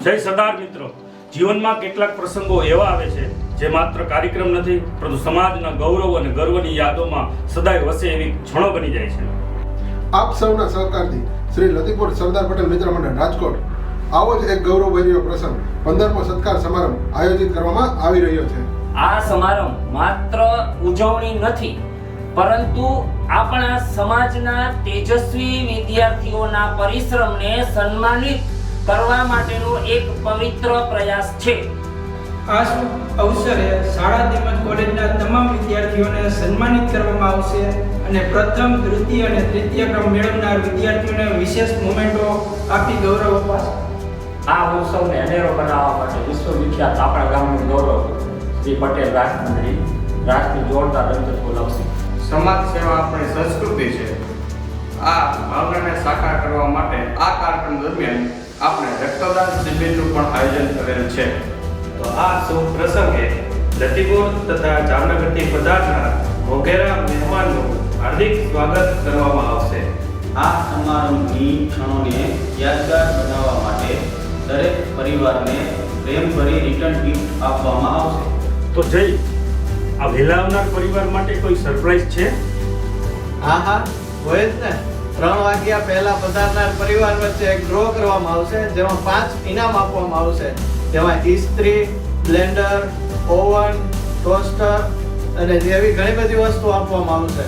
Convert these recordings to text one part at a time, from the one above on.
જય સરદાર મિત્રો, જીવનમાં કેટલાક પ્રસંગો એવા આવે છે જે માત્ર કાર્યક્રમ નથી પરંતુ સમાજના ગૌરવ અને ગર્વની યાદોમાં સદાય વસે એવી ક્ષણો બની જાય છે. આપ સૌના સહકારથી શ્રી લતીપુર સરદાર પટેલ મિત્ર મંડળ રાજકોટ આવો જ એક ગૌરવભર્યો પ્રસંગ 15મો સત્કાર સમારંભ આયોજિત કરવામાં આવી રહ્યો છે. આ સમારંભ માત્ર ઉજવણી નથી પરંતુ આપણા સમાજના તેજસ્વી વિદ્યાર્થીઓના પરિશ્રમને સન્માનિત કરવા માટેનો એક પવિત્ર પ્રયાસ છે. આ શુભ અવસરે શાળા તેમજ કોલેજના તમામ વિદ્યાર્થીઓને સન્માનિત કરવામાં આવશે અને પ્રથમ, દ્વિતીય અને તૃતીય ક્રમ મેળવનાર વિદ્યાર્થીઓને વિશેષ મોમેન્ટો આપી ગૌરવ અપાશે. આ ઉત્સવને અનેરો બનાવવા માટે વિશ્વવિખ્યાત આપણા ગામનું ગૌરવ શ્રી પટેલ રાજમંડળી રાષ્ટ્રની જોરદાર રમત બોલાવશે. સમાજ સેવા આપણી સંસ્કૃતિ છે. આ ભાવનાને સાકાર કરવા માટે આ કાર્યક્રમ દરમિયાન આપણે રક્તદાન શિબિરનું પણ આયોજન કરેલ છે. તો આ શુભ પ્રસંગે લતીપુર તથા જામનગરથી પધારનાર મોઘેરા મહેમાનનું હાર્દિક સ્વાગત કરવામાં આવશે. આ સમારંભની ક્ષણોને યાદગાર બનાવવા માટે દરેક પરિવારને પ્રેમભરી રિટર્ન ગિફ્ટ આપવામાં આવશે. તો જય આ વહેલાવનાર પરિવાર માટે કોઈ સરપ્રાઈઝ છે? હા હોય જ ને. 3 વાગ્યા પહેલા પધારનાર પરિવાર વચ્ચે એક ડ્રો કરવામાં આવશે જેમાં 5 ઇનામ આપવામાં આવશે. જેમાં ઇસ્ત્રી, બ્લેન્ડર, ઓવન, ટોસ્ટર અને જેવી ઘણી બધી વસ્તુ આપવામાં આવશે.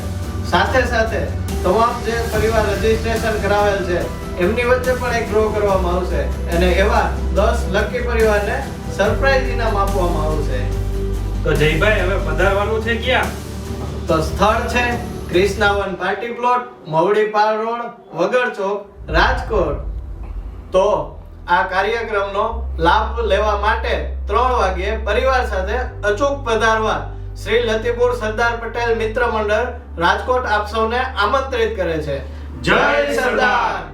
સાથે સાથે તમામ જે પરિવાર રજીસ્ટ્રેશન કરાવેલ છે એમની વચ્ચે પણ એક ડ્રો કરવામાં આવશે અને એવા 10 લકી પરિવારને સરપ્રાઈઝ ઇનામ આપવામાં આવશે. તો જયભાઈ, હવે પધારવાનું છે ક્યાં? તો સ્થળ છે ક્રિષ્નાવન પાર્ટી પ્લોટ, મવડી પાર રોડ, વગર ચોક, રાજકોટ. તો આ કાર્યક્રમનો લાભ લેવા માટે 3 વાગ્યે પરિવાર સાથે અચૂક પધારવા શ્રી લતીપુર સરદાર પટેલ મિત્ર મંડળ રાજકોટ આપ સૌને આમંત્રિત કરે છે. જય સરદાર.